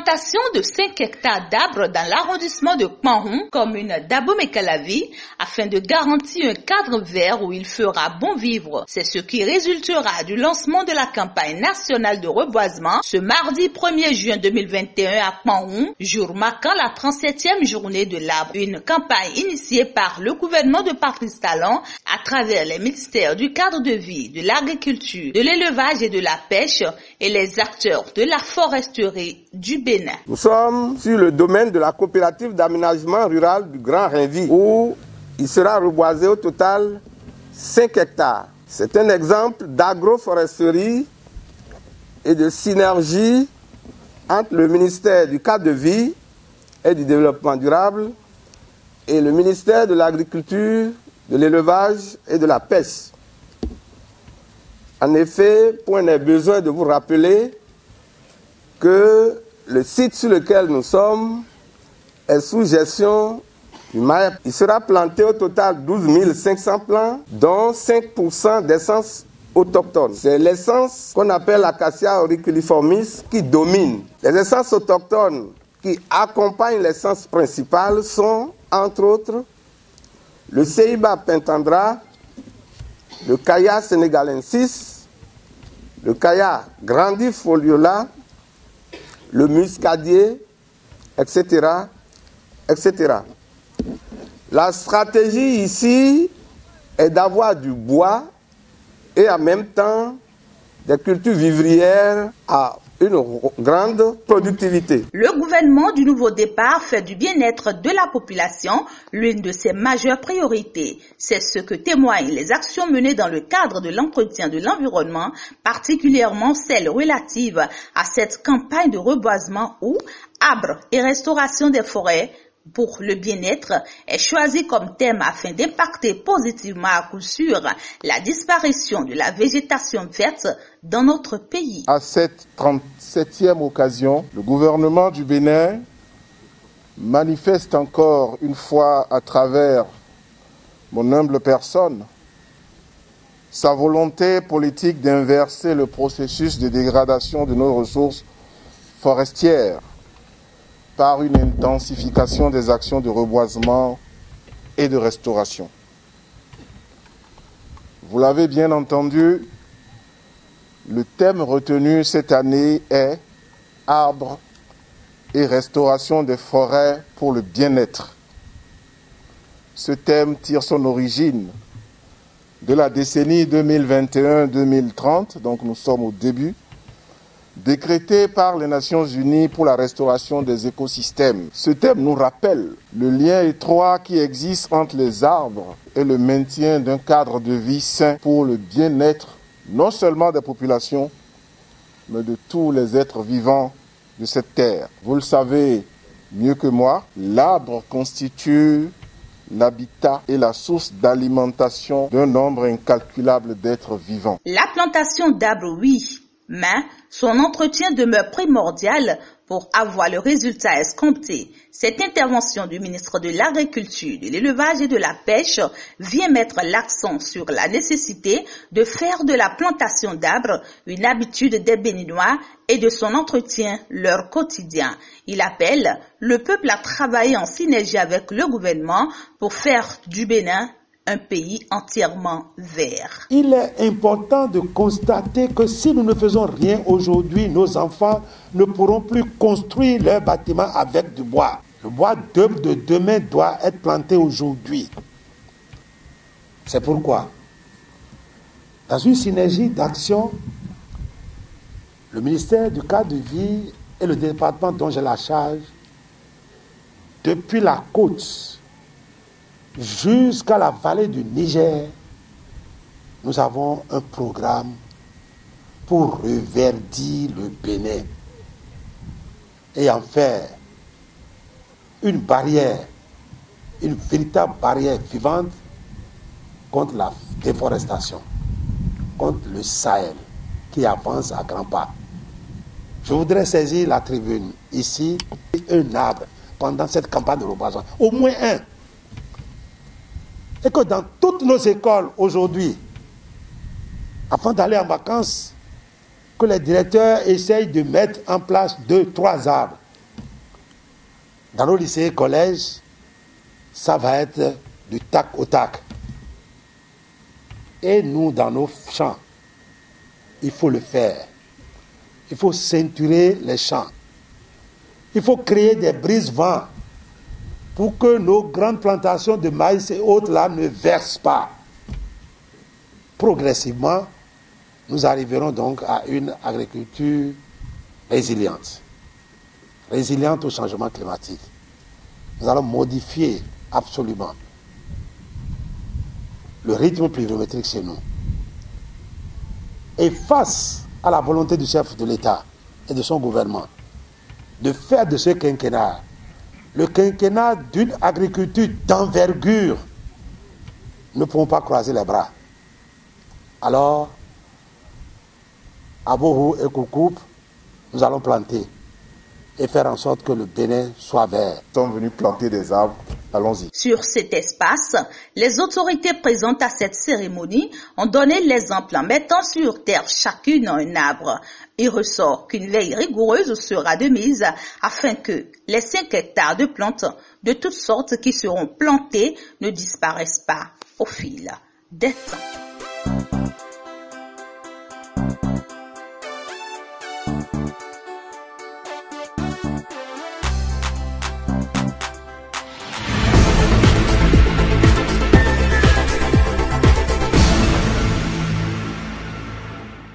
plantation de 5 hectares d'arbres dans l'arrondissement de Kpanhoum, commune d'Abomey-Calavi, afin de garantir un cadre vert où il fera bon vivre. C'est ce qui résultera du lancement de la campagne nationale de reboisement ce mardi 1er juin 2021 à Kpanhoum, jour marquant la 37e journée de l'arbre. Une campagne initiée par le gouvernement de Patrice Talon à travers les ministères du cadre de vie, de l'agriculture, de l'élevage et de la pêche et les acteurs de la foresterie du Bénin. Nous sommes sur le domaine de la coopérative d'aménagement rural du Grand Rainville où il sera reboisé au total 5 hectares. C'est un exemple d'agroforesterie et de synergie entre le ministère du cadre de vie et du développement durable et le ministère de l'agriculture, de l'élevage et de la pêche. En effet, point n'est besoin de vous rappeler que le site sur lequel nous sommes est sous gestion du MAEP. Il sera planté au total 12 500 plants, dont 5% d'essence autochtone. C'est l'essence qu'on appelle Acacia auriculiformis qui domine. Les essences autochtones qui accompagnent l'essence principale sont, entre autres, le Ceiba pentandra, le Kaya senegalensis, le Kaya grandifoliola, le muscadier, etc., etc. La stratégie ici est d'avoir du bois et en même temps des cultures vivrières à une grande productivité. Le gouvernement du nouveau départ fait du bien-être de la population l'une de ses majeures priorités. C'est ce que témoignent les actions menées dans le cadre de l'entretien de l'environnement, particulièrement celles relatives à cette campagne de reboisement où arbres et restauration des forêts pour le bien-être est choisi comme thème afin d'impacter positivement à coup sûr la disparition de la végétation verte dans notre pays. À cette 37e occasion, le gouvernement du Bénin manifeste encore une fois à travers mon humble personne sa volonté politique d'inverser le processus de dégradation de nos ressources forestières par une intensification des actions de reboisement et de restauration. Vous l'avez bien entendu, le thème retenu cette année est « Arbres et restauration des forêts pour le bien-être ». Ce thème tire son origine de la décennie 2021-2030, donc nous sommes au début, décrété par les Nations Unies pour la restauration des écosystèmes. Ce thème nous rappelle le lien étroit qui existe entre les arbres et le maintien d'un cadre de vie sain pour le bien-être non seulement des populations, mais de tous les êtres vivants de cette terre. Vous le savez mieux que moi, l'arbre constitue l'habitat et la source d'alimentation d'un nombre incalculable d'êtres vivants. La plantation d'arbres, oui, mais son entretien demeure primordial pour avoir le résultat escompté. Cette intervention du ministre de l'Agriculture, de l'Élevage et de la Pêche vient mettre l'accent sur la nécessité de faire de la plantation d'arbres une habitude des Béninois et de son entretien leur quotidien. Il appelle le peuple à travailler en synergie avec le gouvernement pour faire du Bénin un pays entièrement vert. Il est important de constater que si nous ne faisons rien aujourd'hui, nos enfants ne pourront plus construire leurs bâtiments avec du bois. Le bois de demain doit être planté aujourd'hui. C'est pourquoi, dans une synergie d'action, le ministère du cadre de vie et le département dont j'ai la charge, depuis la côte jusqu'à la vallée du Niger, nous avons un programme pour reverdir le Bénin et en faire une barrière, une véritable barrière vivante contre la déforestation, contre le Sahel qui avance à grands pas. Je voudrais saisir la tribune ici, un arbre pendant cette campagne de reboisement, au moins un. Et que dans toutes nos écoles aujourd'hui, avant d'aller en vacances, que les directeurs essayent de mettre en place 2, 3 arbres Dans nos lycées et collèges, ça va être du tac au tac. Et nous, dans nos champs, il faut le faire. Il faut ceinturer les champs. Il faut créer des brise-vents pour que nos grandes plantations de maïs et autres là ne versent pas. Progressivement, nous arriverons donc à une agriculture résiliente. Résiliente au changement climatique. Nous allons modifier absolument le rythme pluviométrique chez nous. Et face à la volonté du chef de l'État et de son gouvernement de faire de ce quinquennat le quinquennat d'une agriculture d'envergure, nous ne pouvons pas croiser les bras. Alors, à Bohou et Koukoup, nous allons planter et faire en sorte que le Bénin soit vert. Nous sommes venus planter des arbres, allons-y. Sur cet espace, les autorités présentes à cette cérémonie ont donné l'exemple en mettant sur terre chacune un arbre. Il ressort qu'une veille rigoureuse sera de mise afin que les 5 hectares de plantes de toutes sortes qui seront plantées ne disparaissent pas au fil des temps.